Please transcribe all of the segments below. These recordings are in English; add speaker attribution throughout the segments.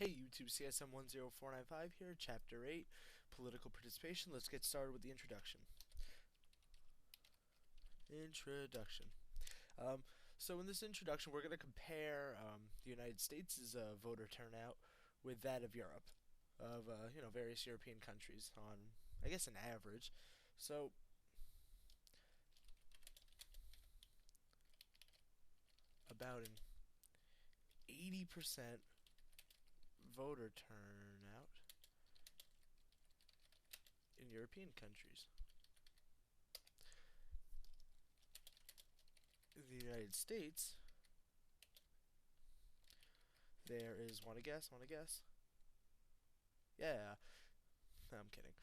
Speaker 1: Hey YouTube, CSM10495 here, Chapter 8, Political Participation. Let's get started with the introduction. Introduction. Um, so in this introduction, we're going to compare the United States' voter turnout with that of Europe, of various European countries on, I guess, an average. So about an 80% voter turnout in European countries. In the United States, there is, want to guess? Want to guess? Yeah, no, I'm kidding.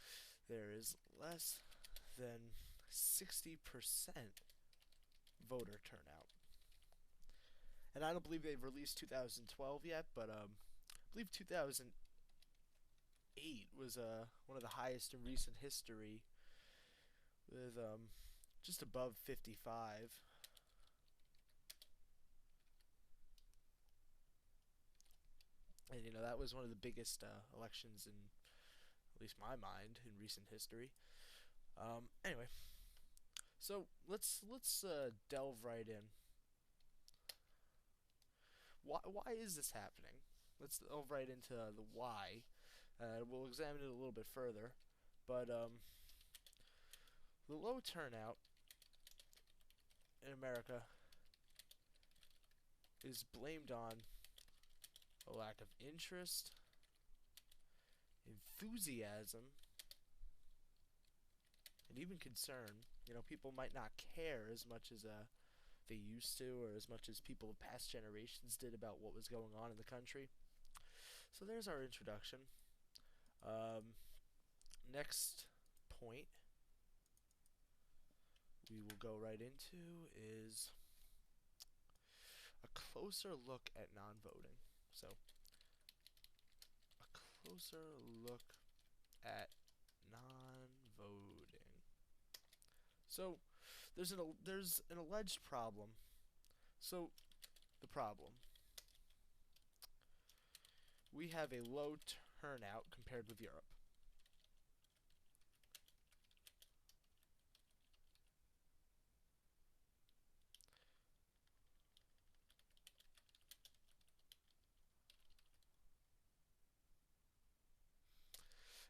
Speaker 1: There is less than 60% voter turnout. And I don't believe they've released 2012 yet, but I believe 2008 was one of the highest in recent history, with just above 55. And that was one of the biggest elections in, at least my mind, in recent history. Anyway, so let's delve right in. Why is this happening? Let's delve right into the why. We'll examine it a little bit further, but the low turnout in America is blamed on a lack of interest, enthusiasm, and even concern. People might not care as much as they used to, or as much as people of past generations did about what was going on in the country. So there's our introduction. Next point we will go right into is a closer look at non-voting. So, a closer look at non-voting. So, there's an alleged problem. So, the problem: we have a low turnout compared with Europe.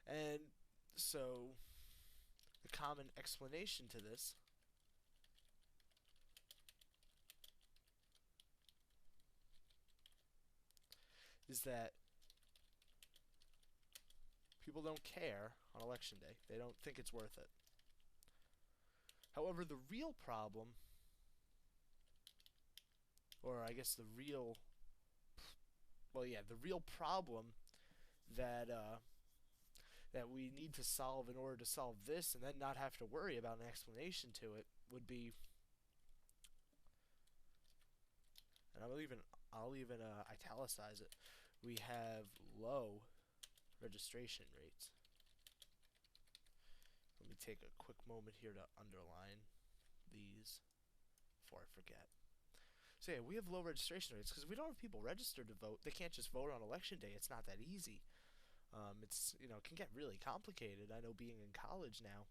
Speaker 1: And so, the common explanation to this is that people don't care on election day. They don't think it's worth it. However, the real problem, or I guess the real problem that that we need to solve in order to solve this, and then not have to worry about an explanation to it, would be, and I'll even italicize it. We have low registration rates. Let me take a quick moment here to underline these before I forget. So yeah, we have low registration rates because we don't have people registered to vote. They can't just vote on election day. It's not that easy. It can get really complicated. I know, being in college now,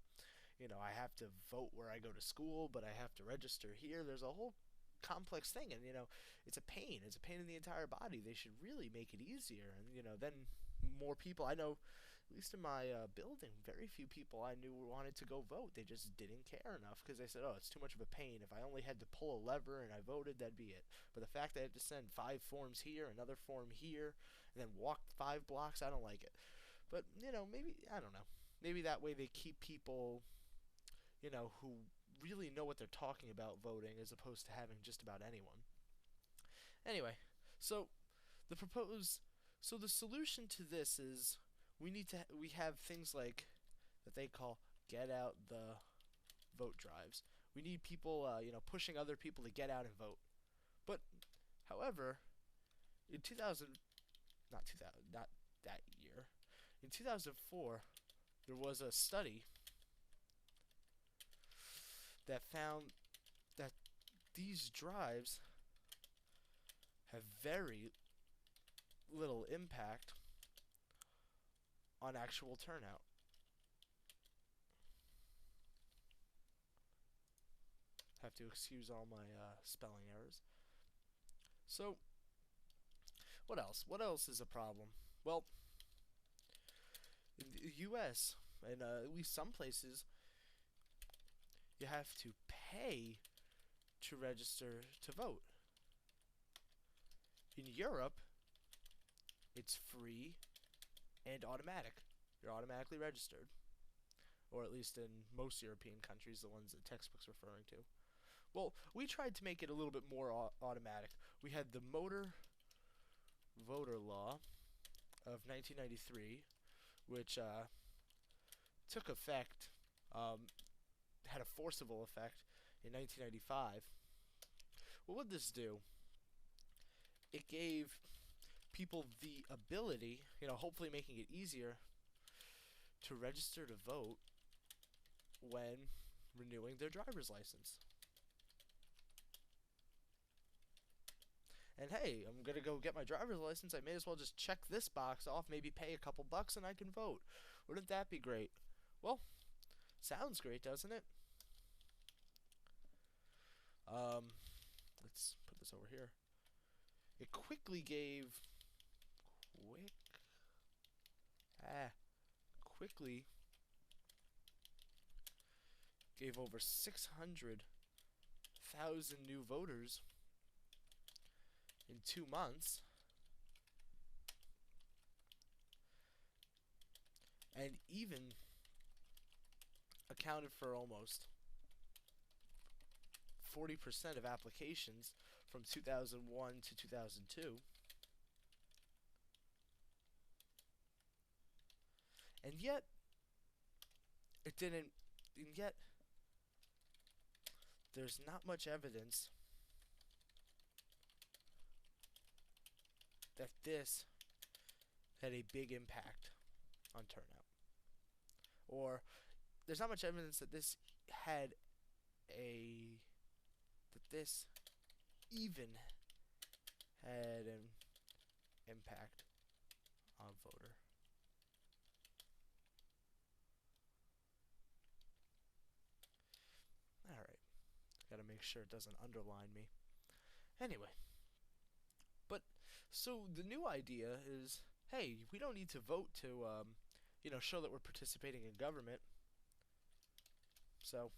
Speaker 1: I have to vote where I go to school, but I have to register here. There's a whole complex thing, and it's a pain. It's a pain in the entire body. They should really make it easier, and then more people. I know, at least in my building, very few people I knew wanted to go vote. They just didn't care enough because they said, "Oh, it's too much of a pain. If I only had to pull a lever and I voted, that'd be it." But the fact that I have to send 5 forms here, another form here, and then walk 5 blocks, I don't like it. But maybe, I don't know. Maybe that way they keep people, who really know what they're talking about voting, as opposed to having just about anyone. Anyway, so the proposed so the solution to this is we have things like that they call get out the vote drives. We need people pushing other people to get out and vote. But however, in 2000 not 2000 not that year, in 2004, there was a study that found that these drives have very little impact on actual turnout. Have to excuse all my spelling errors. So, what else? What else is a problem? Well, in the U.S. and at least some places, you have to pay to register to vote. In Europe, it's free and automatic. You're automatically registered, or at least in most European countries, the ones the textbook's referring to. Well, we tried to make it a little bit more automatic. We had the Motor Voter Law of 1993, which took effect, had a forcible effect in 1995. What would this do? It gave people the ability, hopefully making it easier to register to vote when renewing their driver's license. And hey, I'm gonna go get my driver's license. I may as well just check this box off, maybe pay a couple bucks, and I can vote. Wouldn't that be great? Well, sounds great, doesn't it? Let's put this over here. It quickly gave over 600,000 new voters in 2 months, and even accounted for almost 40% of applications from 2001 to 2002. And yet, it didn't, and yet, there's not much evidence that this had a big impact on turnout. Or there's not much evidence that this even had an impact on voter. Alright, gotta make sure it doesn't underline me. Anyway, but so the new idea is, hey, we don't need to vote to, show that we're participating in government. So,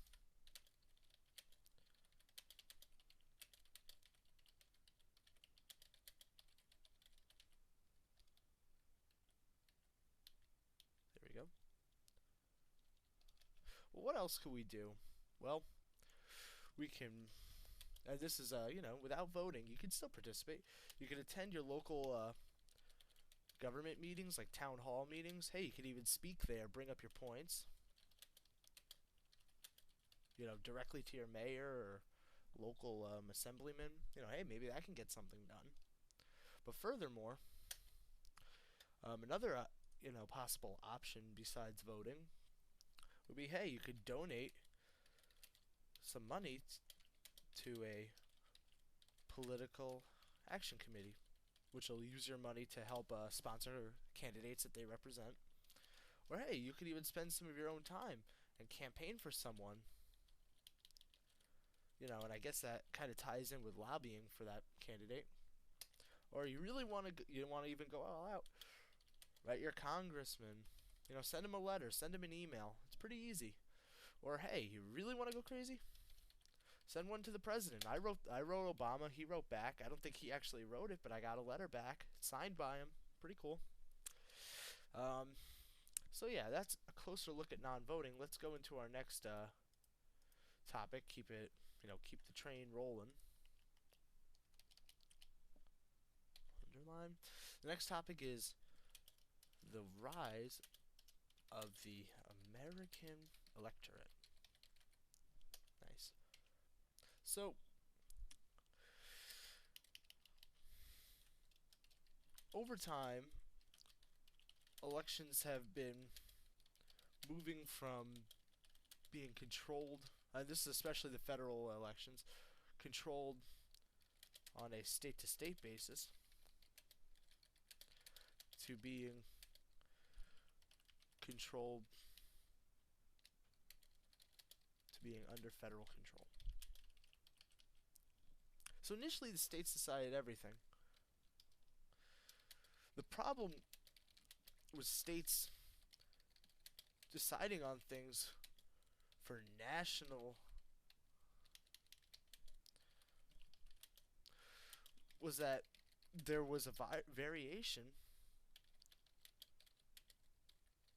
Speaker 1: there we go. Well, what else could we do? Well, we can, and this is, without voting, you can still participate. You can attend your local government meetings, like town hall meetings. Hey, you could even speak there, bring up your points. Directly to your mayor or local assemblyman. Hey, maybe that can get something done. But furthermore, another, possible option besides voting would be, hey, you could donate some money to a political action committee, which will use your money to help sponsor candidates that they represent. Or hey, you could even spend some of your own time and campaign for someone. And I guess that kind of ties in with lobbying for that candidate. Or you really want to even go all out. Write your congressman. Send him a letter, send him an email. It's pretty easy. Or hey, you really want to go crazy? Send one to the president. I wrote Obama. He wrote back. I don't think he actually wrote it, but I got a letter back signed by him. Pretty cool. So yeah, that's a closer look at non-voting. Let's go into our next topic. Keep the train rolling. Underline. The next topic is the rise of the American electorate. Nice. So, over time, elections have been moving from being controlled, this is especially the federal elections, controlled on a state-to-state basis, to being controlled, to being under federal control. So initially the states decided everything. The problem with states deciding on things for national was that there was a variation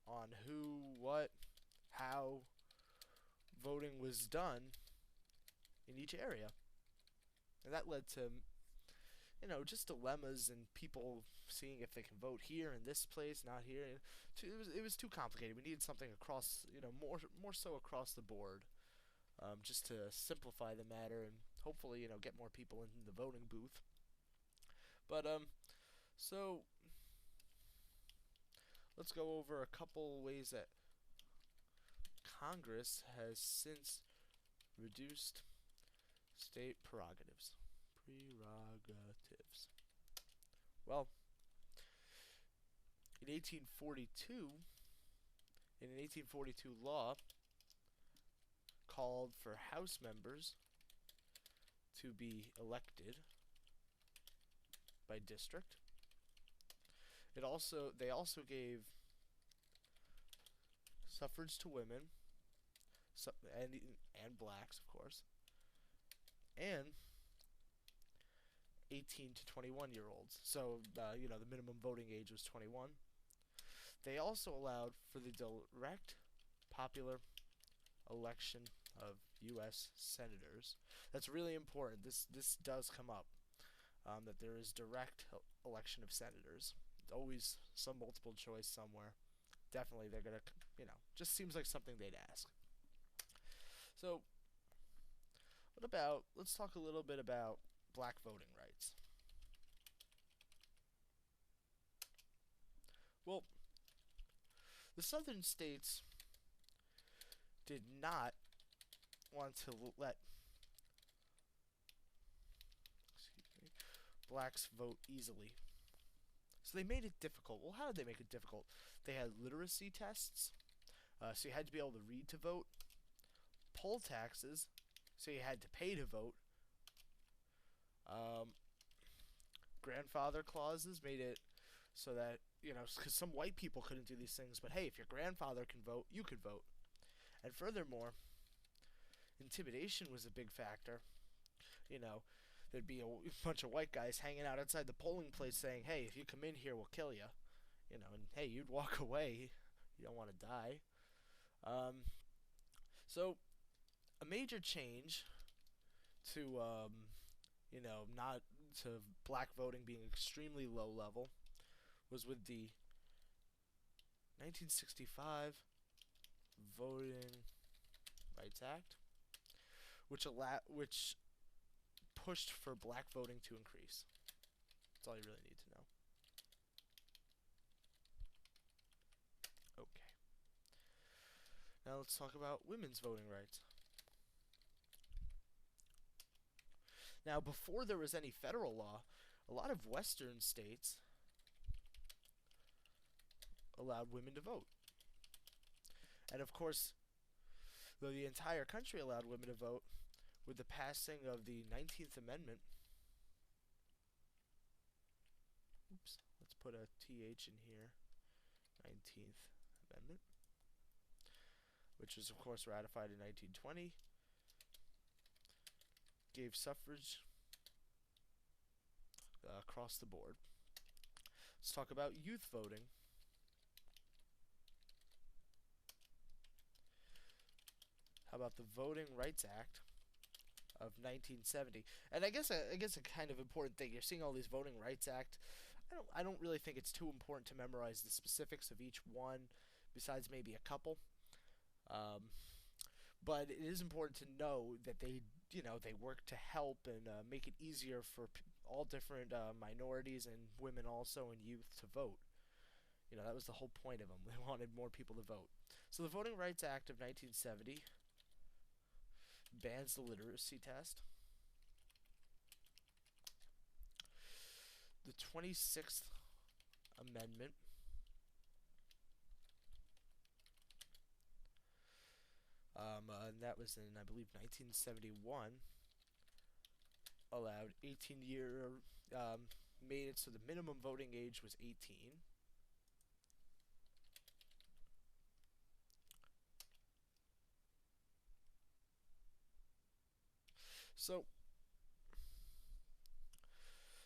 Speaker 1: on who, what, how voting was done in each area. And that led to, just dilemmas and people seeing if they can vote here in this place, not here. It was too complicated. We needed something across, more so across the board, just to simplify the matter and hopefully, get more people in the voting booth. But so let's go over a couple ways that Congress has since reduced state prerogatives. Well, in 1842 law called for House members to be elected by district. They also gave suffrage to women, and blacks, of course, and 18 to 21-year-olds. So, the minimum voting age was 21. They also allowed for the direct popular election of U.S. senators. That's really important. This does come up, that there is direct election of senators. It's always some multiple choice somewhere. Definitely they're going to, just seems like something they'd ask. So, let's talk a little bit about black voting rights. Well, the southern states did not want to let blacks vote easily. So they made it difficult. Well, how did they make it difficult? They had literacy tests, so you had to be able to read to vote. Poll taxes, so you had to pay to vote. Grandfather clauses made it so that, because some white people couldn't do these things, but hey, if your grandfather can vote, you could vote. And furthermore, intimidation was a big factor. There'd be a bunch of white guys hanging out outside the polling place saying, hey, if you come in here, we'll kill you. And hey, you'd walk away. You don't want to die. So, a major change to, not to black voting being extremely low level was with the 1965 Voting Rights Act, which pushed for black voting to increase. That's all you really need to know. Okay. Now let's talk about women's voting rights. Now, before there was any federal law, a lot of western states allowed women to vote. And of course, though the entire country allowed women to vote, with the passing of the 19th Amendment, let's put a TH in here, 19th Amendment, which was of course ratified in 1920, gave suffrage across the board. Let's talk about youth voting. How about the Voting Rights Act of 1970? And I guess a kind of important thing. You're seeing all these Voting Rights Act. I don't really think it's too important to memorize the specifics of each one, besides maybe a couple. But it is important to know that they work to help and make it easier for all different minorities and women also and youth to vote. That was the whole point of them. They wanted more people to vote. So the Voting Rights Act of 1970 bans the literacy test. The 26th Amendment. And that was in, I believe, 1971. Allowed 18-year, made it so the minimum voting age was 18. So,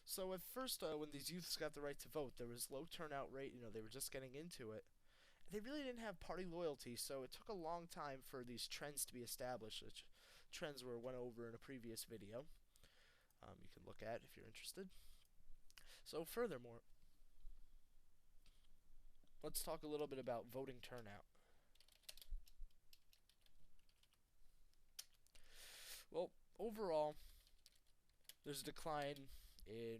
Speaker 1: so at first, when these youths got the right to vote, there was low turnout rate. They were just getting into it. They really didn't have party loyalty, so it took a long time for these trends to be established, which trends were went over in a previous video. You can look at if you're interested. So furthermore, let's talk a little bit about voting turnout. Well, overall, there's a decline in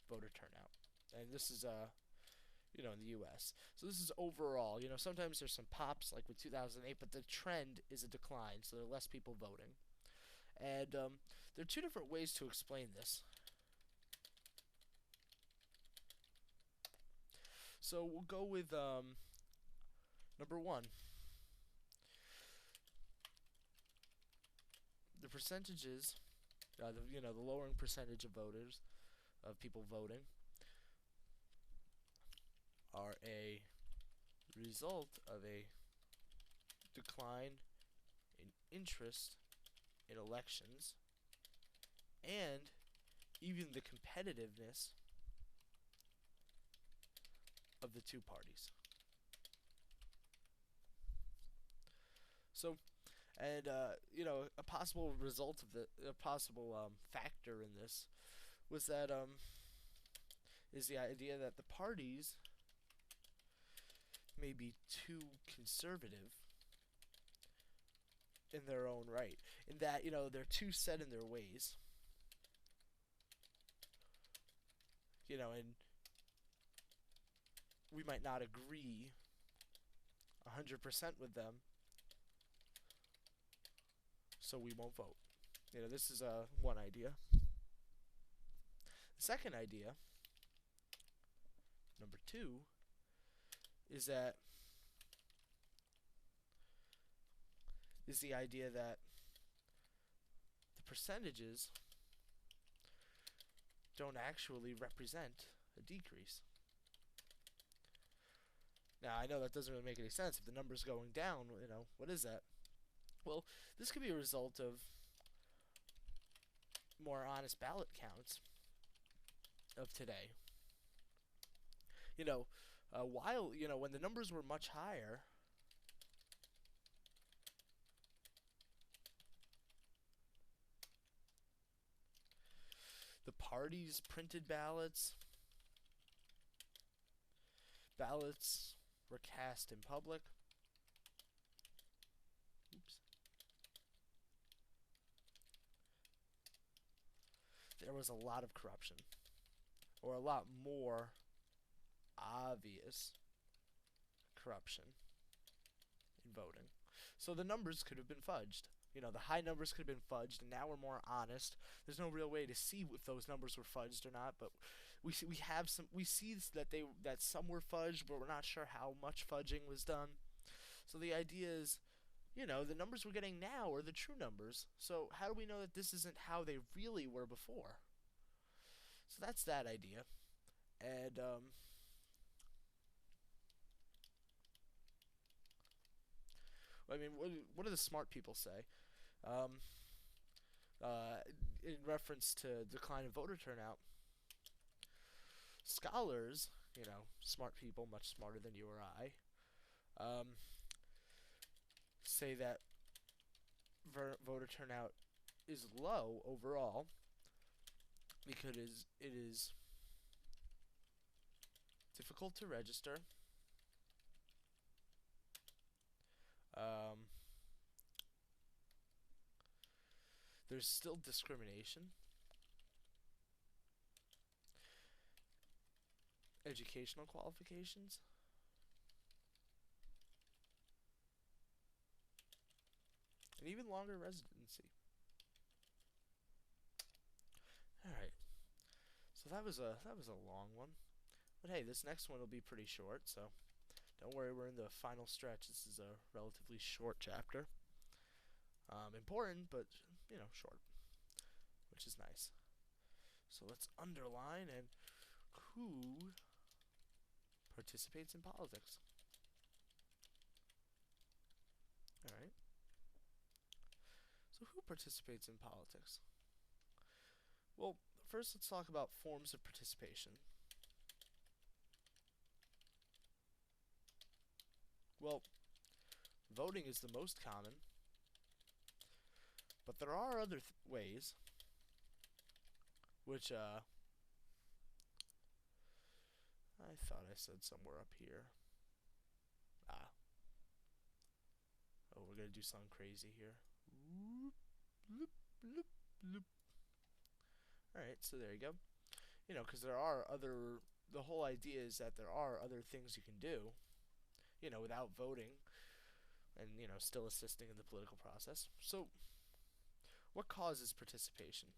Speaker 1: voter turnout, and this is in the U.S. So this is overall. Sometimes there's some pops like with 2008, but the trend is a decline. So there are less people voting, and there are two different ways to explain this. So we'll go with number one. The percentages, the lowering percentage of voters, of people voting, are a result of a decline in interest in elections and even the competitiveness of the two parties. So, and a possible result of a possible factor in this was that is the idea that the parties may be too conservative in their own right, in that they're too set in their ways, and we might not agree 100% with them, so we won't vote. This is one idea. The second idea, number two, is the idea that the percentages don't actually represent a decrease. Now, I know that doesn't really make any sense. If the number's going down, what is that? Well, this could be a result of more honest ballot counts of today. While, when the numbers were much higher, the parties printed ballots were cast in public. Oops. There was a lot of corruption, or a lot more obvious corruption in voting. So the numbers could have been fudged. The high numbers could have been fudged, and now we're more honest. There's no real way to see if those numbers were fudged or not, but we see that some were fudged, but we're not sure how much fudging was done. So the idea is, the numbers we're getting now are the true numbers. So how do we know that this isn't how they really were before? So that's that idea. And what do the smart people say? In reference to decline in voter turnout, scholars, smart people, much smarter than you or I, say that voter turnout is low overall because it is difficult to register. There's still discrimination. Educational qualifications. And even longer residency. Alright. So that was a long one. But hey, this next one will be pretty short, so don't worry, we're in the final stretch. This is a relatively short chapter. Important, but, short, which is nice. So let's underline and who participates in politics. Alright. So who participates in politics? Well, first let's talk about forms of participation. Well, voting is the most common, but there are other ways which I thought I said somewhere up here. Oh, we're gonna do something crazy here. Alright, so there you go. Because there are other. The whole idea is that there are other things you can do, without voting, and, still assisting in the political process. So, what causes participation?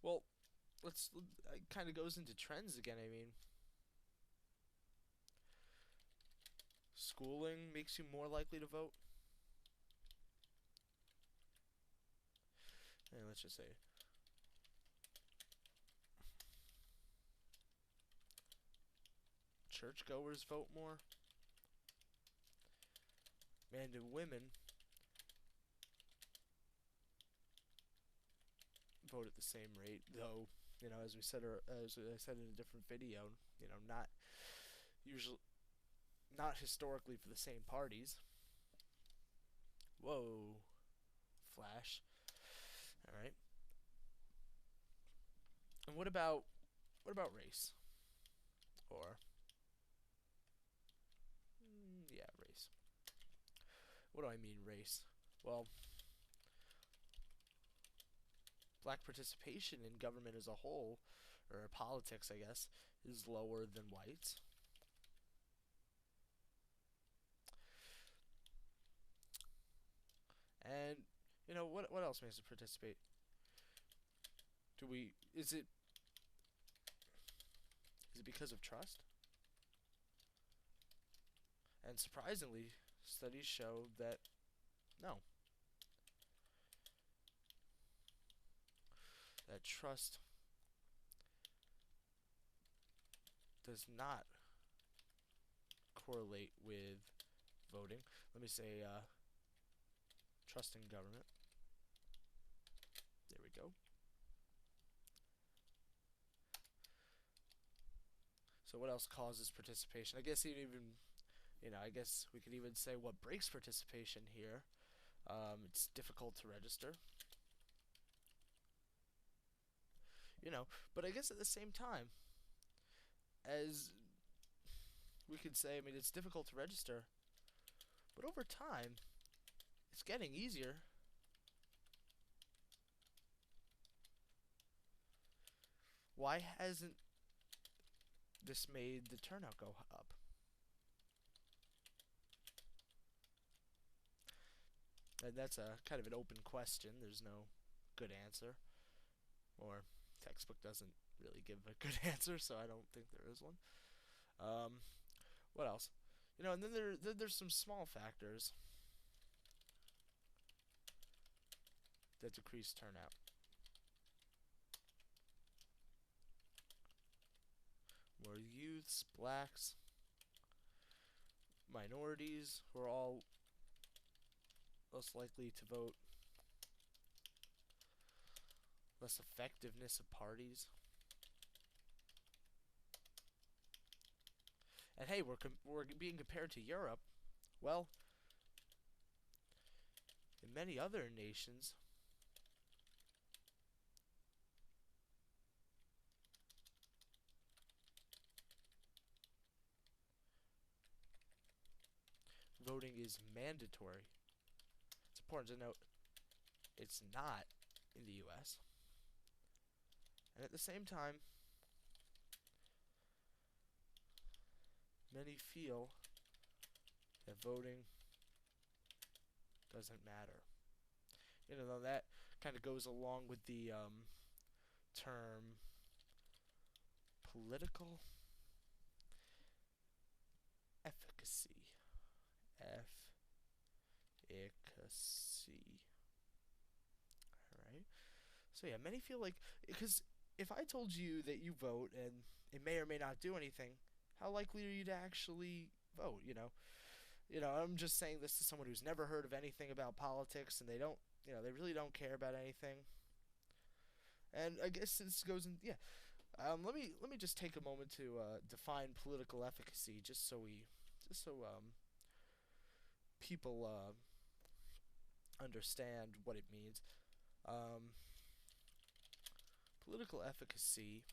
Speaker 1: Well, it kind of goes into trends again. I mean, schooling makes you more likely to vote. And let's just say churchgoers vote more. And women vote at the same rate, though, as I said in a different video, not usually, not historically for the same parties. Whoa, flash. All right. And what about race? Or yeah, race. What do I mean, race? Well, black participation in government as a whole, or politics, I guess, is lower than whites. And what else makes us participate? Is it because of trust? And surprisingly, studies show that no. That trust does not correlate with voting. Let me say trust in government. There we go. So what else causes participation? I guess I guess we could even say what breaks participation here. It's difficult to register. But I guess at the same time, as we could say, I mean, it's difficult to register, but over time, it's getting easier. Why hasn't this made the turnout go up? And that's a kind of an open question. There's no good answer, or textbook doesn't really give a good answer, so I don't think there is one. What else? And then there's some small factors that decrease turnout. More youths, blacks, minorities, who are all less likely to vote. Less effectiveness of parties. And hey, we're being compared to Europe. Well, in many other nations, voting is mandatory. It's important to note it's not in the US. And at the same time, many feel that voting doesn't matter. That kind of goes along with the term political efficacy. Efficacy. Alright. So, yeah, many feel like. Because if I told you that you vote and it may or may not do anything, how likely are you to actually vote, I'm just saying this to someone who's never heard of anything about politics and they really don't care about anything. And I guess this goes in, yeah. Let me just take a moment to define political efficacy, just so people understand what it means. Um, Political efficacy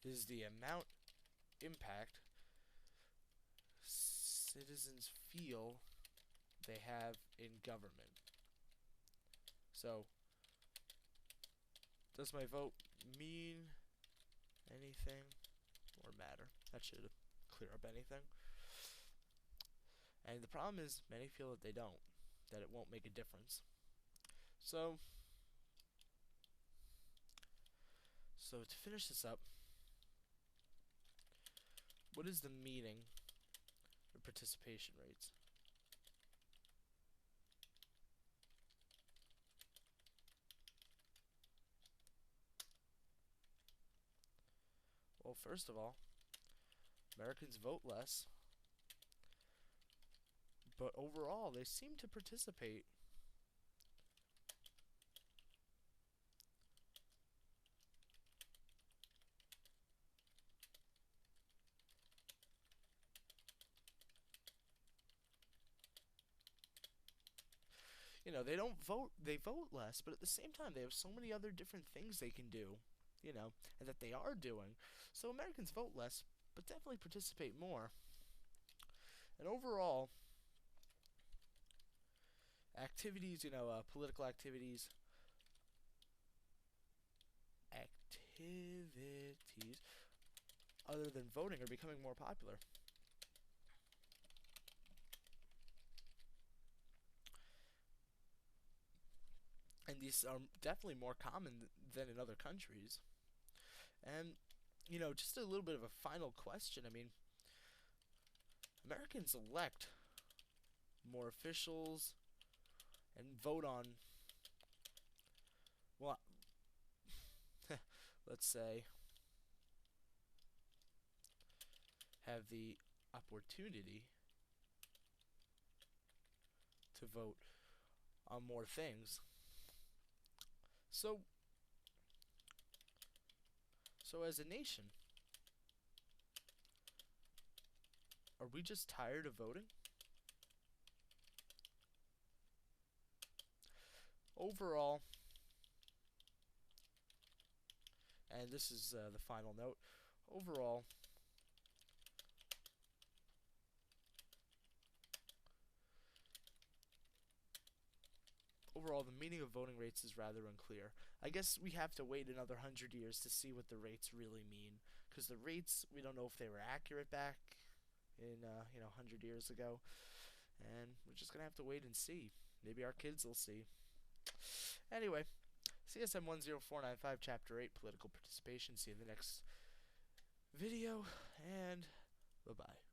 Speaker 1: is the impact citizens feel they have in government. So, does my vote mean anything or matter? That should clear up anything. And the problem is, many feel that they don't, that it won't make a difference. So to finish this up, what is the meaning of participation rates? Well, first of all, Americans vote less, but overall they seem to participate. They vote less, but at the same time they have so many other different things they can do, and that they are doing. So Americans vote less, but definitely participate more. And overall, activities, political activities other than voting are becoming more popular. And these are definitely more common than in other countries. And, just a little bit of a final question. I mean, Americans elect more officials and vote on, well, let's say, have the opportunity to vote on more things. So, as a nation, are we just tired of voting? Overall, and this is the final note, overall, the meaning of voting rates is rather unclear. I guess we have to wait another 100 years to see what the rates really mean, because the rates, we don't know if they were accurate back in 100 years ago, and we're just gonna have to wait and see. Maybe our kids will see. Anyway, CSM 10495 Chapter 8 Political Participation. See you in the next video, and bye bye.